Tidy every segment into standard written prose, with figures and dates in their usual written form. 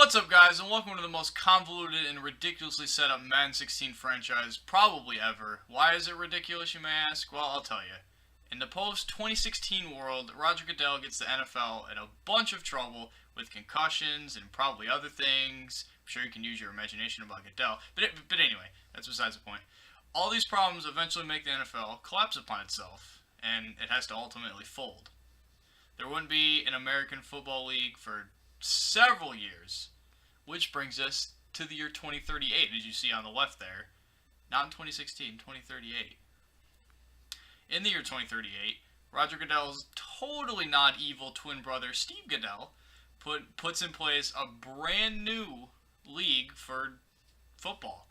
What's up, guys, and welcome to the most convoluted and ridiculously set up Madden 16 franchise probably ever. Why is it ridiculous, you may ask? Well, I'll tell you. In the post-2016 world, Roger Goodell gets the NFL in a bunch of trouble with concussions and probably other things. I'm sure you can use your imagination about Goodell, but anyway, that's besides the point. All these problems eventually make the NFL collapse upon itself, and it has to ultimately fold. There wouldn't be an American Football League for several years, which brings us to the year 2038, as you see on the left there. Not in 2016, 2038. In the year 2038, Roger Goodell's totally not evil twin brother Steve Goodell puts in place a brand new league for football.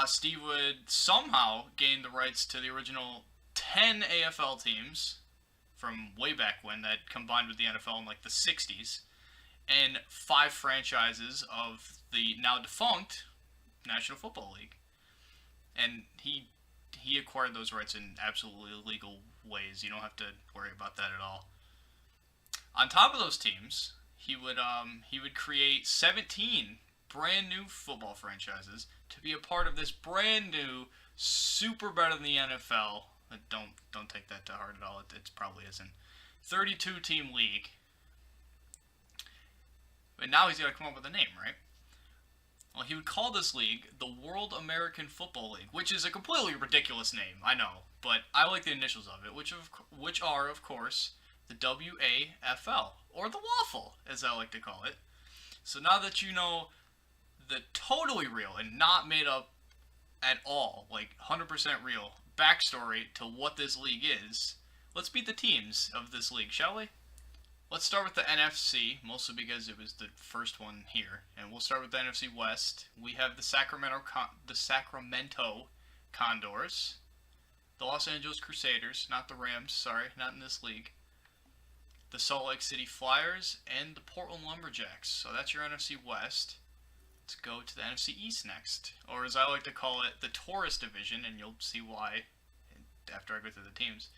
Steve would somehow gain the rights to the original 10 AFL teams from way back when that combined with the NFL in like the 60s, and 5 franchises of the now defunct National Football League. And he acquired those rights in absolutely legal ways. You don't have to worry about that at all. On top of those teams, he would create 17 brand new football franchises to be a part of this brand new, super better than the NFL. Don't take that to heart at all. It probably isn't. 32 team league. But now he's got to come up with a name, right? Well, he would call this league the World American Football League, which is a completely ridiculous name, I know, but I like the initials of it, which are, of course, the WAFL, or the WAFL, as I like to call it. So now that you know the totally real and not made up at all, like 100% real, backstory to what this league is, let's beat the teams of this league, shall we? Let's start with the NFC, mostly because it was the first one here, and we'll start with the NFC West. We have the Sacramento Condors, the Los Angeles Crusaders, not the Rams, sorry, not in this league, the Salt Lake City Flyers, and the Portland Lumberjacks. So that's your NFC West. Let's go to the NFC East next, or as I like to call it, the Taurus Division, and you'll see why after I go through the teams.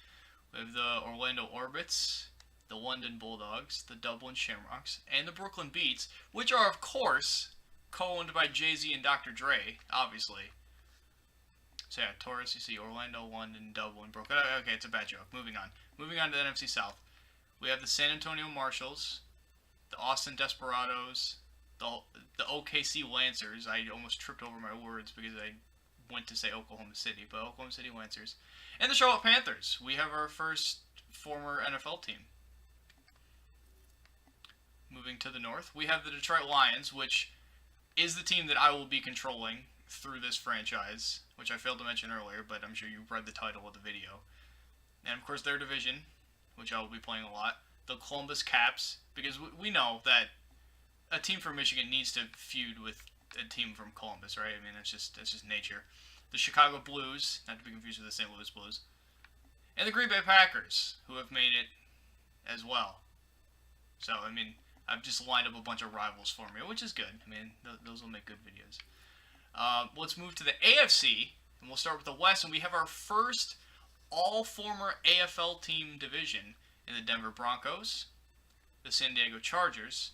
We have the Orlando Orbits, the London Bulldogs, the Dublin Shamrocks, and the Brooklyn Beats, which are, of course, co-owned by Jay-Z and Dr. Dre, obviously. So yeah, Taurus, you see Orlando, London, Dublin, Brooklyn. Okay, it's a bad joke. Moving on. Moving on to the NFC South. We have the San Antonio Marshalls, the Austin Desperados, the OKC Lancers. I almost tripped over my words because I went to say Oklahoma City, but Oklahoma City Lancers. And the Charlotte Panthers. We have our first former NFL team. Moving to the north, we have the Detroit Lions, which is the team that I will be controlling through this franchise, which I failed to mention earlier, but I'm sure you read the title of the video. And of course their division, which I will be playing a lot, the Columbus Caps, because we know that a team from Michigan needs to feud with a team from Columbus, right? I mean, that's just nature. The Chicago Blues, not to be confused with the St. Louis Blues, and the Green Bay Packers, who have made it as well. So, I mean, I've just lined up a bunch of rivals for me, which is good. I mean, those will make good videos. Let's move to the AFC, and we'll start with the West, and we have our first all-former AFL team division in the Denver Broncos, the San Diego Chargers,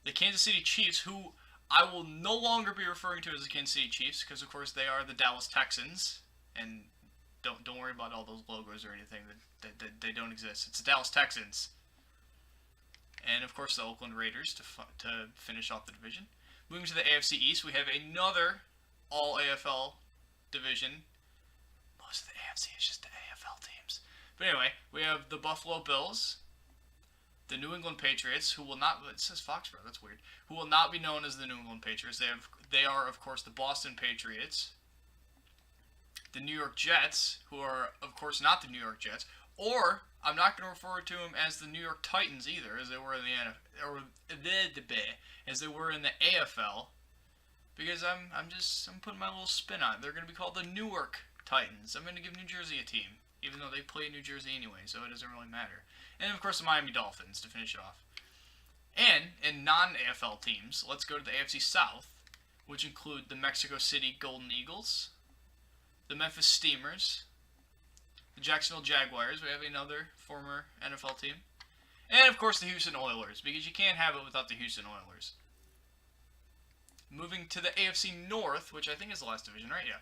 the Kansas City Chiefs, who I will no longer be referring to as the Kansas City Chiefs, because of course they are the Dallas Texans, and don't worry about all those logos or anything, that they don't exist. It's the Dallas Texans. And of course the Oakland Raiders to finish off the division. Moving to the AFC East, we have another all-AFL division. Most of the AFC is just the AFL teams. But anyway, we have the Buffalo Bills, the New England Patriots, who will not, it says Foxborough, that's weird, who will not be known as the New England Patriots. They are, of course, the Boston Patriots, the New York Jets, who are, of course, not the New York Jets, or I'm not going to refer to them as the New York Titans either, as they were in the NFL, or as they were in the AFL, because I'm putting my little spin on it. They're going to be called the Newark Titans. I'm going to give New Jersey a team, even though they play in New Jersey anyway, so it doesn't really matter. And of course the Miami Dolphins to finish it off. And in non-AFL teams, let's go to the AFC South, which include the Mexico City Golden Eagles, the Memphis Steamers, the Jacksonville Jaguars. We have another former NFL team. And, of course, the Houston Oilers, because you can't have it without the Houston Oilers. Moving to the AFC North, which I think is the last division, right? Yeah.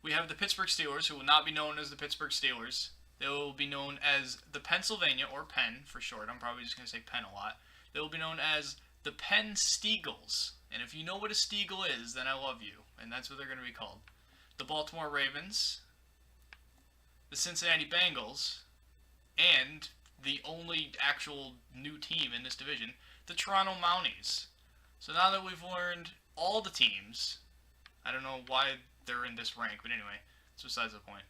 We have the Pittsburgh Steelers, who will not be known as the Pittsburgh Steelers. They will be known as the Pennsylvania, or Penn for short. I'm probably just going to say Penn a lot. They will be known as the Penn Steagles. And if you know what a Steagle is, then I love you. And that's what they're going to be called. The Baltimore Ravens, the Cincinnati Bengals, and the only actual new team in this division, the Toronto Mounties. So now that we've learned all the teams, I don't know why they're in this rank, but anyway, it's besides the point.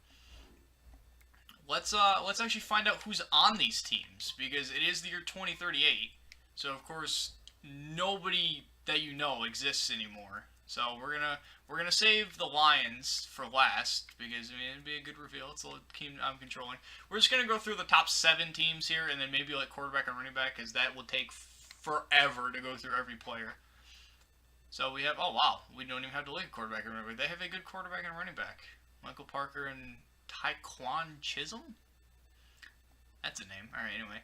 Let's actually find out who's on these teams, because it is the year 2038. So of course nobody that you know exists anymore. So we're gonna save the Lions for last, because I mean, it'd be a good reveal. It's the team I'm controlling. We're just gonna go through the top 7 teams here, and then maybe like quarterback and running back, because that will take forever to go through every player. So we have, oh wow, we don't even have to look at quarterback and running back. They have a good quarterback and running back. Michael Parker and Tyquan Chisholm? That's a name. Alright, anyway.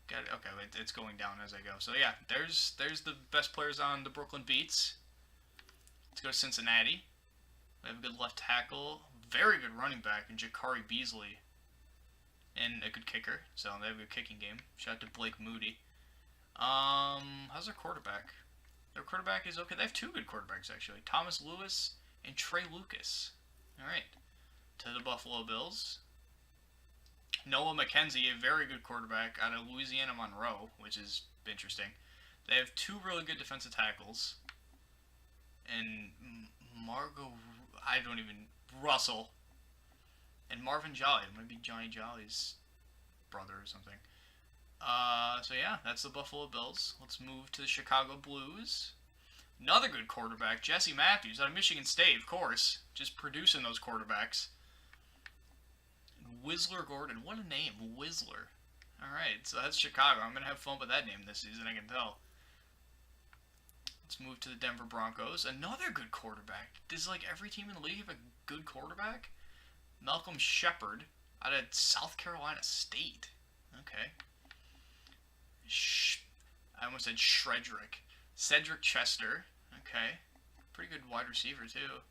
Got it. Okay, it's going down as I go. So yeah, there's the best players on the Brooklyn Beats. Let's go to Cincinnati. We have a good left tackle, very good running back in Jakari Beasley, and a good kicker. So they have a good kicking game. Shout out to Blake Moody. How's their quarterback? Their quarterback is okay. They have 2 good quarterbacks actually, Thomas Lewis and Trey Lucas. All right, to the Buffalo Bills. Noah McKenzie, a very good quarterback out of Louisiana Monroe, which is interesting. They have 2 really good defensive tackles. And Russell. And Marvin Jolly. It might be Johnny Jolly's brother or something. So yeah, that's the Buffalo Bills. Let's move to the Chicago Blues. Another good quarterback, Jesse Matthews out of Michigan State, of course. Just producing those quarterbacks. Whistler Gordon. What a name, Whistler. Alright, so that's Chicago. I'm going to have fun with that name this season, I can tell. Let's move to the Denver Broncos. Another good quarterback. Does like every team in the league have a good quarterback? Malcolm Shepard out of South Carolina State. Okay. I almost said Shredrick. Cedric Chester. Okay. Pretty good wide receiver, too.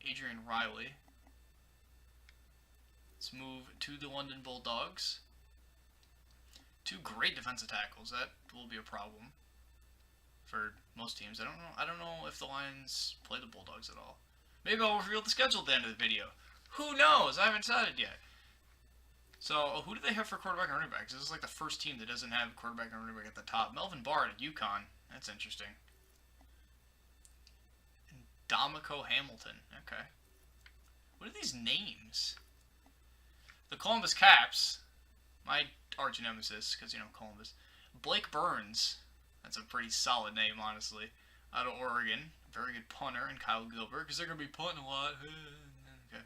Adrian Riley. Let's move to the London Bulldogs. 2 great defensive tackles. That will be a problem for most teams. I don't know if the Lions play the Bulldogs at all. Maybe I'll reveal the schedule at the end of the video. Who knows? I haven't decided yet. So, who do they have for quarterback and running backs? This is like the first team that doesn't have quarterback and running back at the top. Melvin Bard at UConn. That's interesting. And Damico Hamilton. Okay. What are these names? The Columbus Caps. My arch nemesis, because, you know, Columbus. Blake Burns. That's a pretty solid name, honestly. Out of Oregon. Very good punter. And Kyle Gilbert, because they're going to be punting a lot. Okay.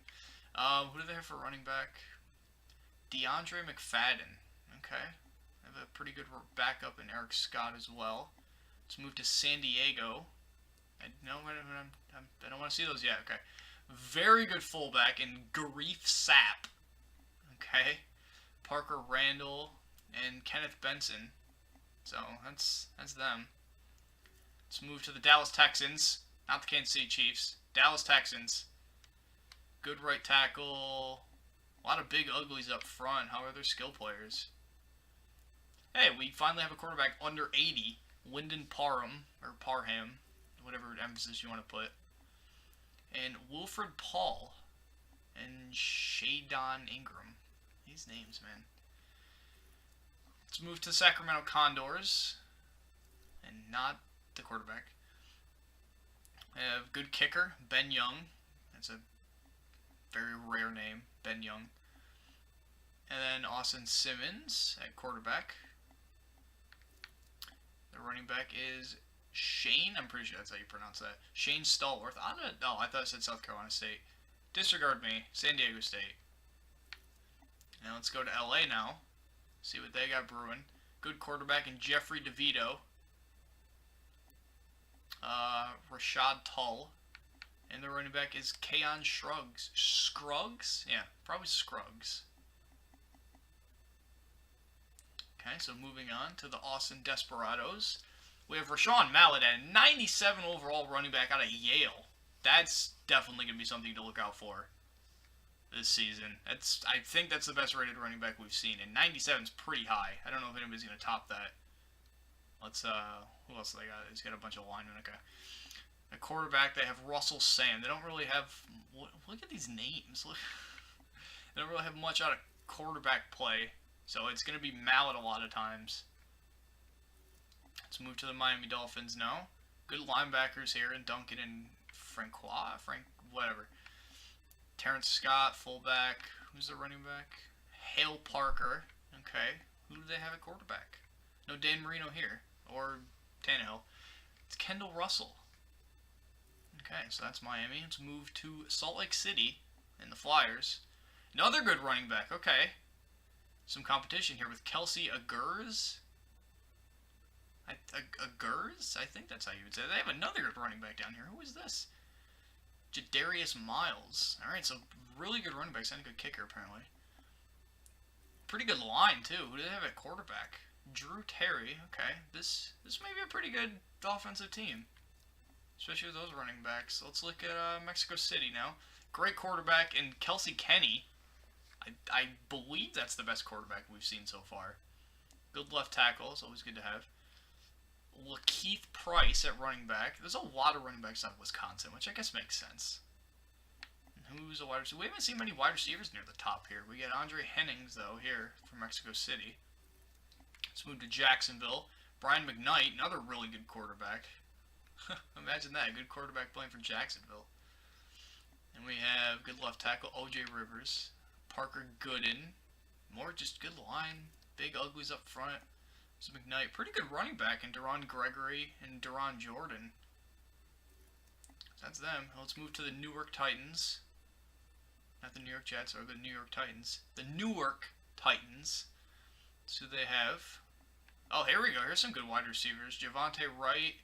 Who do they have for running back? DeAndre McFadden. Okay. I have a pretty good backup in Eric Scott as well. Let's move to San Diego. I don't want to see those yet. Okay. Very good fullback in Garif Sapp. Okay. Parker Randall and Kenneth Benson. So that's them. Let's move to the Dallas Texans. Not the Kansas City Chiefs. Dallas Texans. Good right tackle. A lot of big uglies up front. How are their skill players? Hey, we finally have a quarterback under 80. Lyndon Parham, or Parham, whatever emphasis you want to put. And Wilfred Paul. And Shadon Ingram. These names, man. Let's move to the Sacramento Condors. And not the quarterback. We have good kicker, Ben Young. That's a very rare name, Ben Young. And then Austin Simmons at quarterback. The running back is Shane. I'm pretty sure that's how you pronounce that. Shane Stallworth. I thought it said South Carolina State. Disregard me. San Diego State. Now let's go to LA now. See what they got brewing. Good quarterback in Jeffrey DeVito. Rashad Tull. And the running back is Keon Scruggs. Scruggs? Yeah, probably Scruggs. Okay, so moving on to the Austin Desperados. We have Rashawn Mallett at 97 overall running back out of Yale. That's definitely going to be something to look out for this season. I think that's the best rated running back we've seen, and 97 is pretty high. I don't know if anybody's going to top that. Who else do they got? He's got a bunch of linemen. Okay. A quarterback, they have Russell Sam. They don't really have, look at these names. They don't really have much out of quarterback play, so it's going to be Mallett a lot of times. Let's move to the Miami Dolphins now. Good linebackers here in Duncan and whatever. Terrence Scott, fullback. Who's the running back? Hale Parker. Okay. Who do they have at quarterback? No Dan Marino here. Or Tannehill. It's Kendall Russell. Okay, so that's Miami. Let's move to Salt Lake City and the Flyers. Another good running back. Okay. Some competition here with Kelsey Agurs. Agurs? I think that's how you would say it. They have another good running back down here. Who is this? Jadarius Miles. Alright, so really good running backs and a good kicker, apparently. Pretty good line, too. Who do they have at quarterback? Drew Terry. Okay, this may be a pretty good offensive team. Especially with those running backs. Let's look at Mexico City now. Great quarterback in Kelsey Kenny. I believe that's the best quarterback we've seen so far. Good left tackle. It's always good to have. Lakeith Price at running back. There's a lot of running backs out of Wisconsin, which I guess makes sense. And who's a wide receiver? We haven't seen many wide receivers near the top here. We get Andre Hennings, though, here from Mexico City. Let's move to Jacksonville. Brian McKnight, another really good quarterback. Imagine that, a good quarterback playing for Jacksonville. And we have good left tackle, O.J. Rivers. Parker Gooden. More just good line. Big uglies up front. So McKnight, pretty good running back, and Deron Gregory and Deron Jordan. So that's them. Let's move to the Newark Titans. Not the New York Jets, or the New York Titans. The Newark Titans. So they have... Oh, here we go. Here's some good wide receivers. Javonte Wright,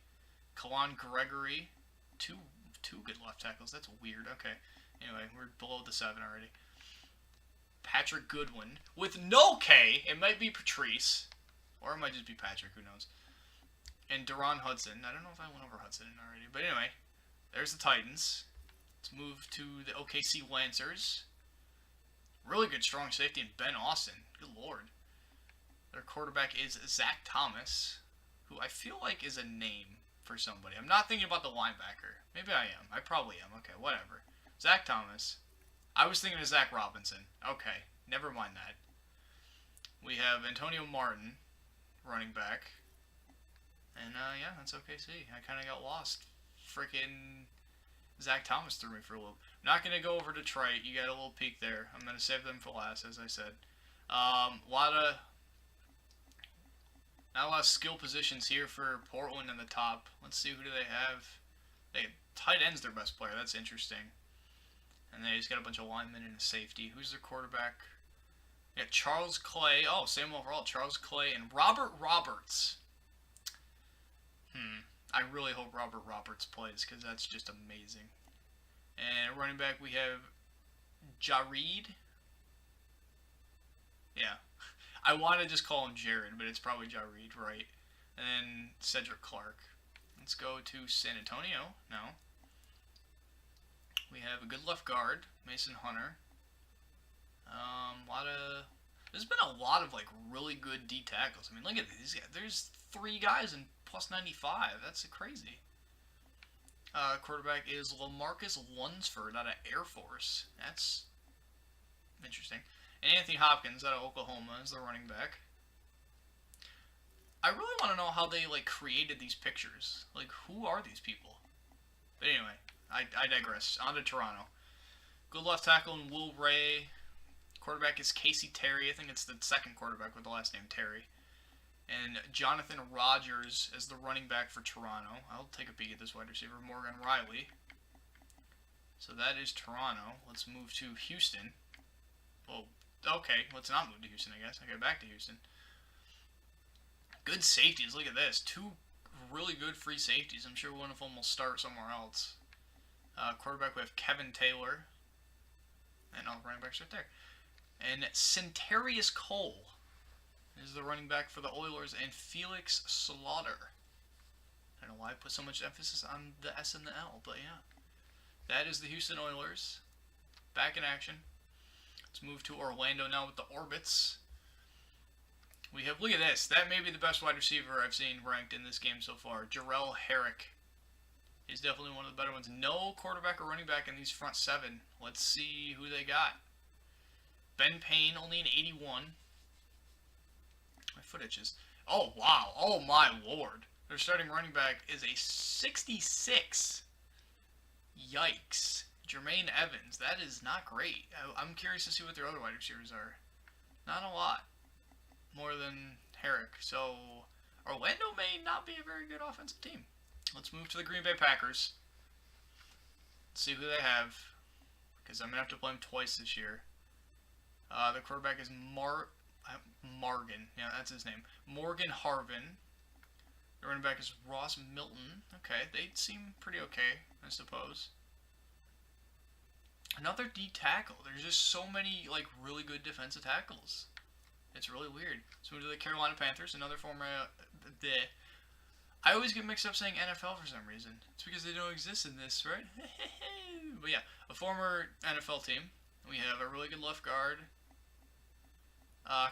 Kalon Gregory. Two good left tackles. That's weird. Okay. Anyway, we're below the 7 already. Patrick Goodwin. With no K, it might be Patrice. Or it might just be Patrick, who knows. And Deron Hudson. I don't know if I went over Hudson already. But anyway, there's the Titans. Let's move to the OKC Lancers. Really good strong safety in Ben Austin. Good lord. Their quarterback is Zach Thomas, who I feel like is a name for somebody. I'm not thinking about the linebacker. Maybe I am. I probably am. Okay, whatever. Zach Thomas. I was thinking of Zach Robinson. Okay, never mind that. We have Antonio Martin, running back. And, yeah, that's OKC. I kind of got lost. Freaking Zach Thomas threw me for a loop. Not going to go over Detroit. You got a little peek there. I'm going to save them for last, as I said. Not a lot of skill positions here for Portland in the top. Let's see, who do they have? Tight end's their best player. That's interesting. And they just got a bunch of linemen and a safety. Who's their quarterback? Yeah, Charles Clay. Oh, same overall. Charles Clay and Robert Roberts. I really hope Robert Roberts plays, because that's just amazing. And running back, we have Jared. Yeah. I want to just call him Jared, but it's probably Jared, right? And then Cedric Clark. Let's go to San Antonio now. We have a good left guard, Mason Hunter. There's been a lot of, like, really good D tackles. I mean, look at these guys. There's 3 guys in plus 95. That's crazy. Quarterback is LaMarcus Lunsford out of Air Force. That's interesting. And Anthony Hopkins out of Oklahoma is the running back. I really want to know how they, like, created these pictures. Like, who are these people? But anyway, I digress. On to Toronto. Good left tackle in Will Ray. Quarterback is Casey Terry. I think it's the second quarterback with the last name Terry. And Jonathan Rogers is the running back for Toronto. I'll take a peek at this wide receiver, Morgan Riley. So that is Toronto. Let's move to Houston. Well, okay, let's not move to Houston, I guess. Okay, back to Houston. Good safeties. Look at this. 2 really good free safeties. I'm sure one of them will start somewhere else. Quarterback, we have Kevin Taylor. And all the running backs right there. And Centarius Cole is the running back for the Oilers, and Felix Slaughter. I don't know why I put so much emphasis on the S and the L, but yeah. That is the Houston Oilers. Back in action. Let's move to Orlando now with the Orbits. We have, look at this. That may be the best wide receiver I've seen ranked in this game so far. Jarrell Herrick is definitely one of the better ones. No quarterback or running back in these front seven. Let's see who they got. Ben Payne, only an 81. My foot itches. Oh, wow. Oh, my Lord. Their starting running back is a 66. Yikes. Jermaine Evans. That is not great. I'm curious to see what their other wide receivers are. Not a lot. More than Herrick. So, Orlando may not be a very good offensive team. Let's move to the Green Bay Packers. Let's see who they have. Because I'm going to have to play them twice this year. The quarterback is Morgan. Yeah, that's his name. Morgan Harvin. The running back is Ross Milton. Okay, they seem pretty okay, I suppose. Another D tackle. There's just so many, like, really good defensive tackles. It's really weird. Let's move to the Carolina Panthers. Another former... I always get mixed up saying NFL for some reason. It's because they don't exist in this, right? But yeah, a former NFL team. We have a really good left guard.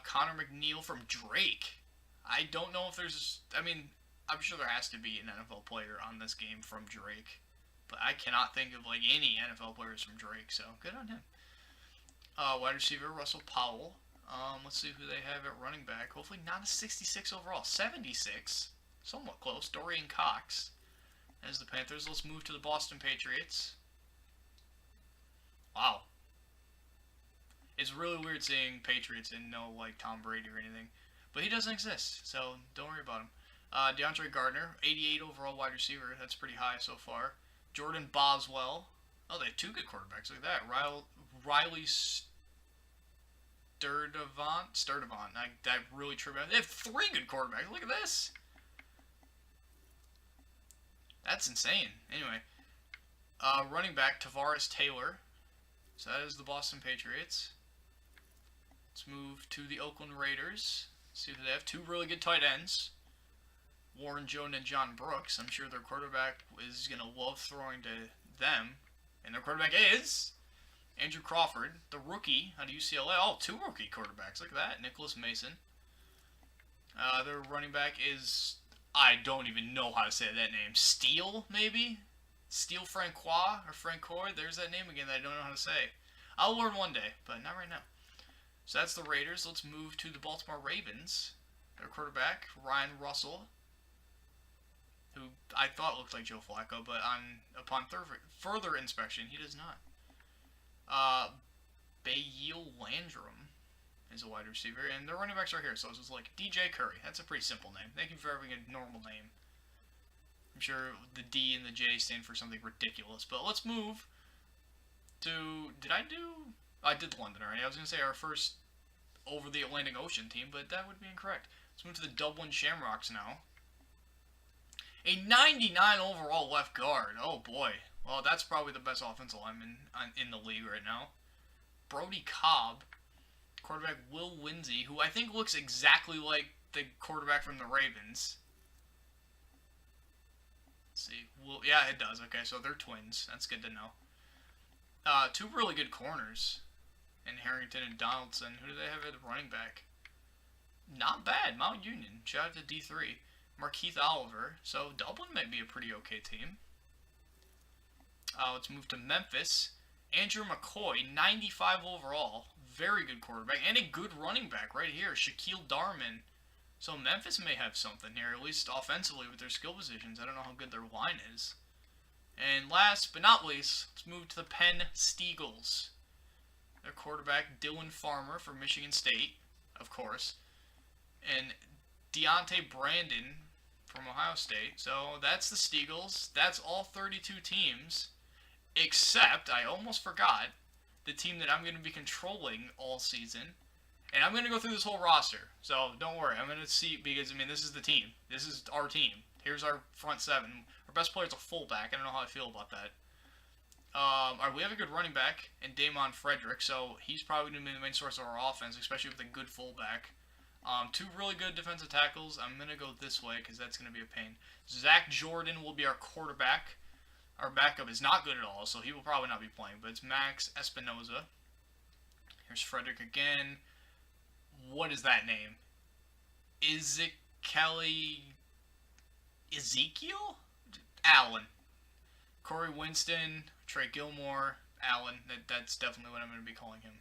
Connor McNeil from Drake. I don't know if there's... I mean, I'm sure there has to be an NFL player on this game from Drake. But I cannot think of, like, any NFL players from Drake, so good on him. Wide receiver, Russell Powell. Let's see who they have at running back. Hopefully not a 66 overall. 76. Somewhat close. Dorian Cox. As the Panthers. Let's move to the Boston Patriots. Wow. It's really weird seeing Patriots and no, like, Tom Brady or anything. But he doesn't exist, so don't worry about him. DeAndre Gardner. 88 overall wide receiver. That's pretty high so far. Jordan Boswell. Oh, they have two good quarterbacks. Look at that. Riley Sturdivant. That really tripped out. They have three good quarterbacks. Look at this. That's insane. Anyway. Running back, Tavares Taylor. So that is the Boston Patriots. Let's move to the Oakland Raiders. See who they have. Two really good tight ends. Warren Jones and John Brooks. I'm sure their quarterback is going to love throwing to them. And their quarterback is Andrew Crawford, the rookie out of UCLA. Oh, two rookie quarterbacks. Look at that. Nicholas Mason. Their running back is, I don't even know how to say that name. Steele, maybe? Steele Francois or Francois. There's that name again that I don't know how to say. I'll learn one day, but not right now. So that's the Raiders. Let's move to the Baltimore Ravens. Their quarterback, Ryan Russell, who I thought looked like Joe Flacco, but upon further inspection, he does not. Bayil Landrum is a wide receiver, and their running backs are here, so it's like DJ Curry. That's a pretty simple name. Thank you for having a normal name. I'm sure the D and the J stand for something ridiculous, but let's move to... I did London already. I was going to say our first over the Atlantic Ocean team, but that would be incorrect. Let's move to the Dublin Shamrocks now. A 99 overall left guard. Oh boy. Well, that's probably the best offensive lineman in the league right now. Brody Cobb. Quarterback Will Lindsay, who I think looks exactly like the quarterback from the Ravens. Let's see. Well, yeah, it does. Okay, so they're twins. That's good to know. Two really good corners in Harrington and Donaldson. Who do they have at running back? Not bad. Mount Union. Shout out to D3. Markeith Oliver. So Dublin might be a pretty okay team. Let's move to Memphis. Andrew McCoy, 95 overall. Very good quarterback. And a good running back right here. Shaquille Darman. So Memphis may have something here, at least offensively with their skill positions. I don't know how good their line is. And last but not least, let's move to the Penn Steagles. Their quarterback, Dylan Farmer from Michigan State, of course. And Deontay Brandon from Ohio State. So that's the Steagles. That's all 32 teams. Except, I almost forgot, the team that I'm going to be controlling all season. And I'm going to go through this whole roster. So don't worry. I'm going to see, because, I mean, this is the team. This is our team. Here's our front seven. Our best player is a fullback. I don't know how I feel about that. We have a good running back in Damon Frederick, so he's probably going to be the main source of our offense, especially with a good fullback. Two really good defensive tackles. I'm going to go this way because that's going to be a pain. Zach Jordan will be our quarterback. Our backup is not good at all, so he will probably not be playing. But it's Max Espinoza. Here's Frederick again. What is that name? Ezekiel? Allen. Corey Winston, Trey Gilmore, Allen. That's definitely what I'm going to be calling him.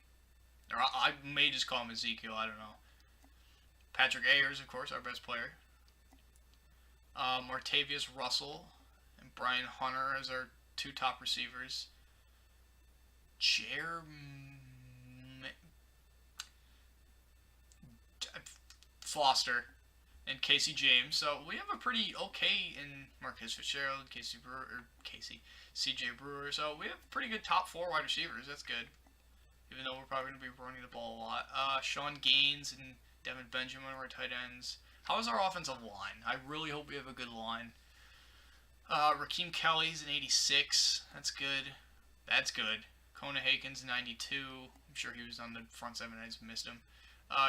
Or I may just call him Ezekiel. I don't know. Patrick Ayers, of course, our best player. Martavius Russell and Brian Hunter as our two top receivers. Foster and Casey James. So we have a pretty okay in Marcus Fitzgerald, CJ Brewer. So we have pretty good top 4 wide receivers. That's good. Even though we're probably going to be running the ball a lot. Sean Gaines and Devin Benjamin are our tight ends. How is our offensive line? I really hope we have a good line. Rakeem Kelly's an 86. That's good. That's good. Kona Haken's 92. I'm sure he was on the front 7. I just missed him.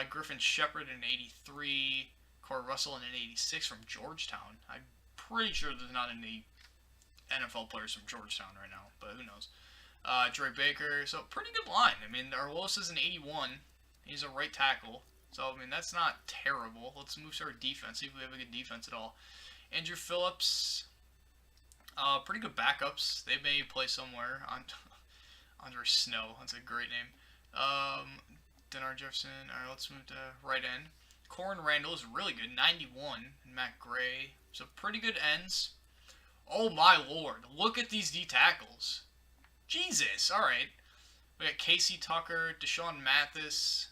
Griffin Shepard an 83. Corey Russell an 86 from Georgetown. I'm pretty sure there's not any NFL players from Georgetown right now, but who knows. Dre Baker. So pretty good line. I mean, our lowest is an 81. He's a right tackle. So, I mean, that's not terrible. Let's move to our defense, see if we have a good defense at all. Andrew Phillips, pretty good backups. They may play somewhere. Andre Snow, that's a great name. Denard Jefferson. All right, let's move to right end. Corin Randall is really good, 91. And Matt Gray. So, pretty good ends. Oh, my Lord. Look at these D tackles. Jesus. All right. We got Casey Tucker, Deshaun Mathis,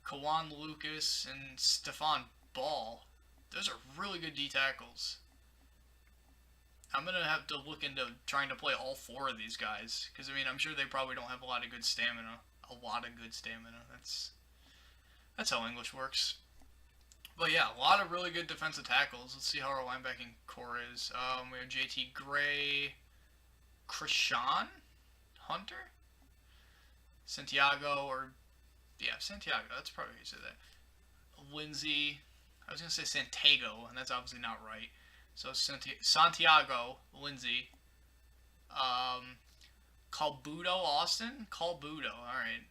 Kawan Lucas, and Stephon Ball. Those are really good D tackles. I'm going to have to look into trying to play all 4 of these guys. Because, I mean, I'm sure they probably don't have a lot of good stamina. That's how English works. But, yeah, a lot of really good defensive tackles. Let's see how our linebacking core is. We have JT Gray, Krishan Hunter, Santiago, Santiago. That's probably how you say that. Lindsay. I was going to say Santiago, and that's obviously not right. So Santiago, Lindsay. Calbudo, Austin? Calbudo, alright.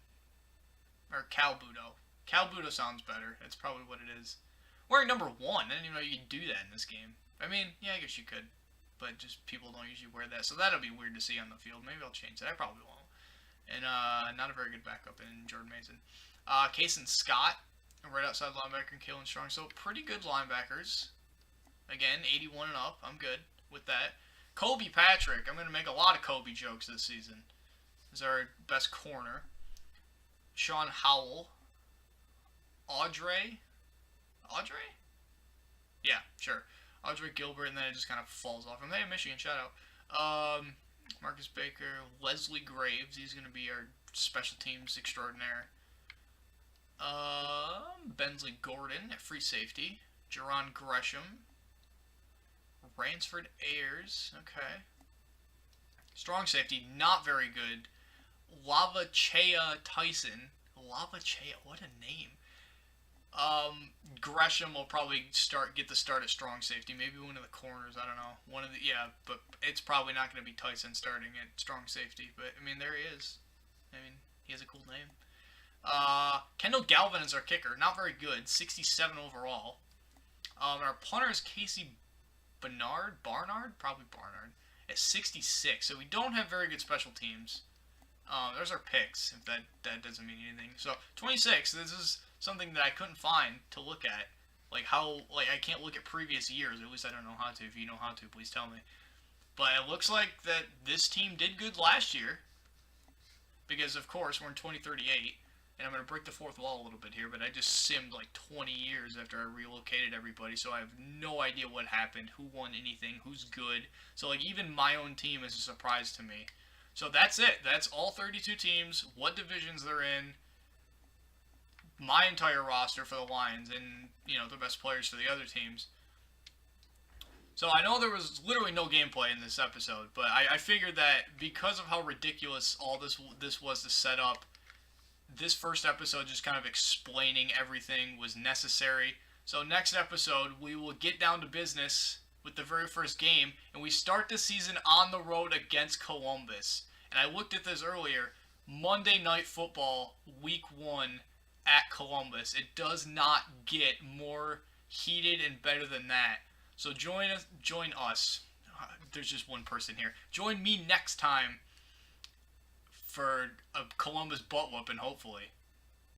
Or Calbudo. Calbudo sounds better. That's probably what it is. Wearing number 1. I didn't even know you could do that in this game. I mean, yeah, I guess you could. But just people don't usually wear that. So that'll be weird to see on the field. Maybe I'll change that. I probably won't. And not a very good backup in Jordan Mason. Kason Scott, right outside linebacker, and Kalen Strong. So pretty good linebackers. Again, 81 and up. I'm good with that. Kobe Patrick. I'm going to make a lot of Kobe jokes this season. Is our best corner. Sean Howell. Audrey? Yeah, sure. Audrey Gilbert, and then it just kind of falls off. And they have Michigan, shout out. Marcus Baker. Leslie Graves. He's going to be our special teams extraordinaire. Bensley Gordon at free safety. Jerron Gresham. Ransford Ayers. Okay. Strong safety, not very good. Lavachea Tyson. Lavachea, what a name. Gresham will probably get the start at strong safety. Maybe one of the corners, I don't know. But it's probably not going to be Tyson starting at strong safety. But, I mean, there he is. I mean, he has a cool name. Kendall Galvin is our kicker. Not very good. 67 overall. Our punter is Casey Barnard, probably Barnard, at 66. So we don't have very good special teams. There's our picks, if that doesn't mean anything. So 26. This is something that I couldn't find to look at. I can't look at previous years. At least I don't know how to. If you know how to, please tell me. But it looks like that this team did good last year. Because of course we're in 2038. And I'm going to break the fourth wall a little bit here, but I just simmed like 20 years after I relocated everybody, so I have no idea what happened, who won anything, who's good. So, like, even my own team is a surprise to me. So that's it. That's all 32 teams, what divisions they're in, my entire roster for the Lions, and, the best players for the other teams. So I know there was literally no gameplay in this episode, but I figured that because of how ridiculous all this was to set up, this first episode just kind of explaining everything was necessary. So next episode, we will get down to business with the very first game, and we start the season on the road against Columbus. And I looked at this earlier. Monday Night Football, Week 1 at Columbus. It does not get more heated and better than that. So join us. There's just one person here. Join me next time for a Columbus butt whooping, hopefully.